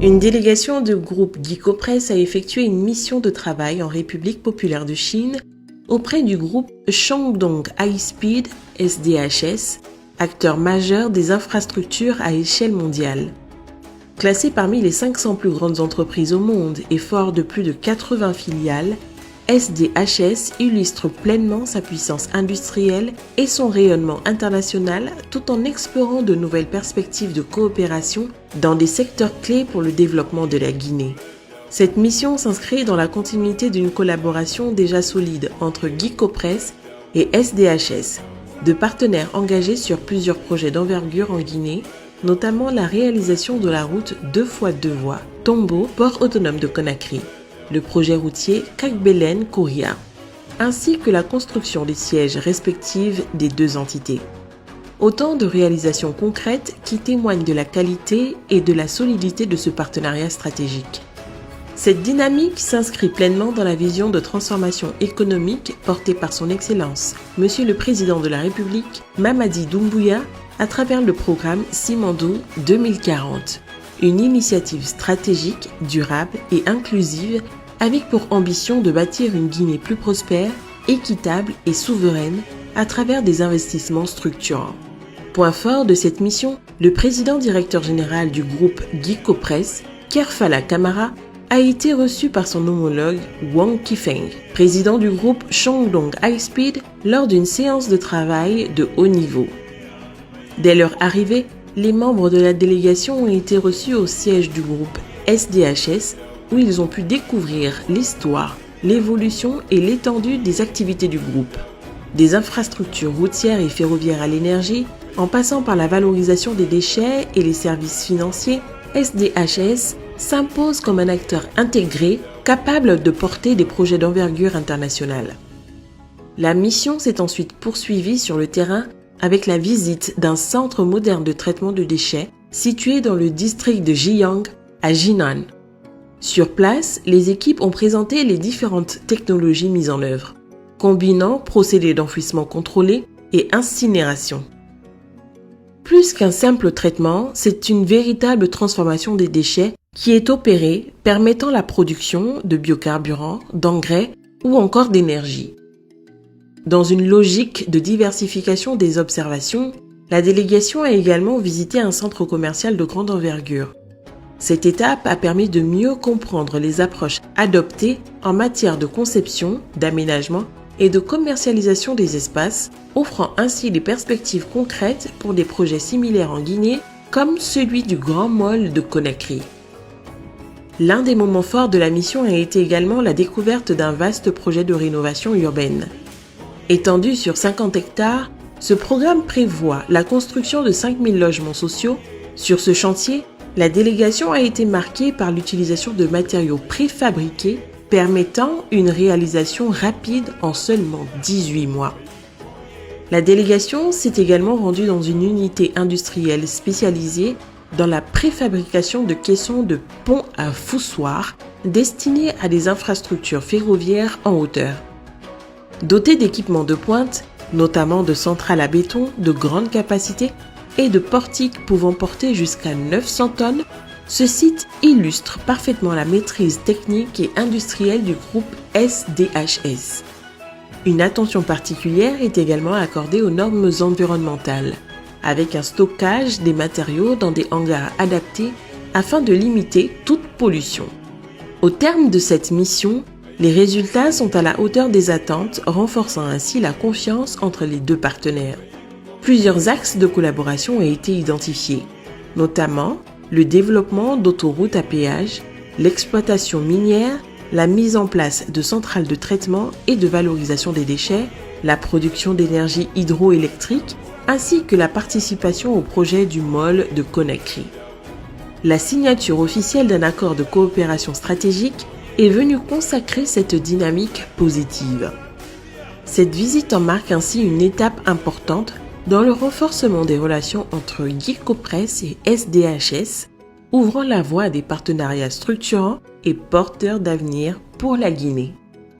Une délégation du groupe Guicopress a effectué une mission de travail en République populaire de Chine auprès du groupe Shandong High Speed SDHS, acteur majeur des infrastructures à échelle mondiale. Classé parmi les 500 plus grandes entreprises au monde et fort de plus de 80 filiales, SDHS illustre pleinement sa puissance industrielle et son rayonnement international tout en explorant de nouvelles perspectives de coopération dans des secteurs clés pour le développement de la Guinée. Cette mission s'inscrit dans la continuité d'une collaboration déjà solide entre Guicopress et SDHS, deux partenaires engagés sur plusieurs projets d'envergure en Guinée, notamment la réalisation de la route 2x2 voies Tombo-Port autonome de Conakry, le projet routier Kakbelen-Kouria, ainsi que la construction des sièges respectifs des deux entités. Autant de réalisations concrètes qui témoignent de la qualité et de la solidité de ce partenariat stratégique. Cette dynamique s'inscrit pleinement dans la vision de transformation économique portée par son Excellence, Monsieur le Président de la République, Mamadi Doumbouya, à travers le programme Simandou 2040. Une initiative stratégique, durable et inclusive avec pour ambition de bâtir une Guinée plus prospère, équitable et souveraine à travers des investissements structurants. Point fort de cette mission, le président directeur général du groupe Guicopress, Kerfala Camara, a été reçu par son homologue Wang Qifeng, président du groupe Shandong High Speed, lors d'une séance de travail de haut niveau. Dès leur arrivée, les membres de la délégation ont été reçus au siège du groupe SDHS où ils ont pu découvrir l'histoire, l'évolution et l'étendue des activités du groupe. Des infrastructures routières et ferroviaires à l'énergie, en passant par la valorisation des déchets et les services financiers, SDHS s'impose comme un acteur intégré capable de porter des projets d'envergure internationale. La mission s'est ensuite poursuivie sur le terrain avec la visite d'un centre moderne de traitement de déchets situé dans le district de Jiyang à Jinan. Sur place, les équipes ont présenté les différentes technologies mises en œuvre, combinant procédés d'enfouissement contrôlé et incinération. Plus qu'un simple traitement, c'est une véritable transformation des déchets qui est opérée, permettant la production de biocarburants, d'engrais ou encore d'énergie. Dans une logique de diversification des observations, la délégation a également visité un centre commercial de grande envergure. Cette étape a permis de mieux comprendre les approches adoptées en matière de conception, d'aménagement et de commercialisation des espaces, offrant ainsi des perspectives concrètes pour des projets similaires en Guinée, comme celui du Grand Mall de Conakry. L'un des moments forts de la mission a été également la découverte d'un vaste projet de rénovation urbaine. Étendu sur 50 hectares, ce programme prévoit la construction de 5000 logements sociaux. Sur ce chantier, la délégation a été marquée par l'utilisation de matériaux préfabriqués permettant une réalisation rapide en seulement 18 mois. La délégation s'est également rendue dans une unité industrielle spécialisée dans la préfabrication de caissons de ponts à foussoirs destinés à des infrastructures ferroviaires en hauteur. Doté d'équipements de pointe, notamment de centrales à béton de grande capacité et de portiques pouvant porter jusqu'à 900 tonnes, ce site illustre parfaitement la maîtrise technique et industrielle du groupe SDHS. Une attention particulière est également accordée aux normes environnementales, avec un stockage des matériaux dans des hangars adaptés afin de limiter toute pollution. Au terme de cette mission, les résultats sont à la hauteur des attentes, renforçant ainsi la confiance entre les deux partenaires. Plusieurs axes de collaboration ont été identifiés, notamment le développement d'autoroutes à péage, l'exploitation minière, la mise en place de centrales de traitement et de valorisation des déchets, la production d'énergie hydroélectrique, ainsi que la participation au projet du Mall de Conakry. La signature officielle d'un accord de coopération stratégique est venue consacrer cette dynamique positive. Cette visite en marque ainsi une étape importante dans le renforcement des relations entre Guicopress et SDHS, ouvrant la voie à des partenariats structurants et porteurs d'avenir pour la Guinée.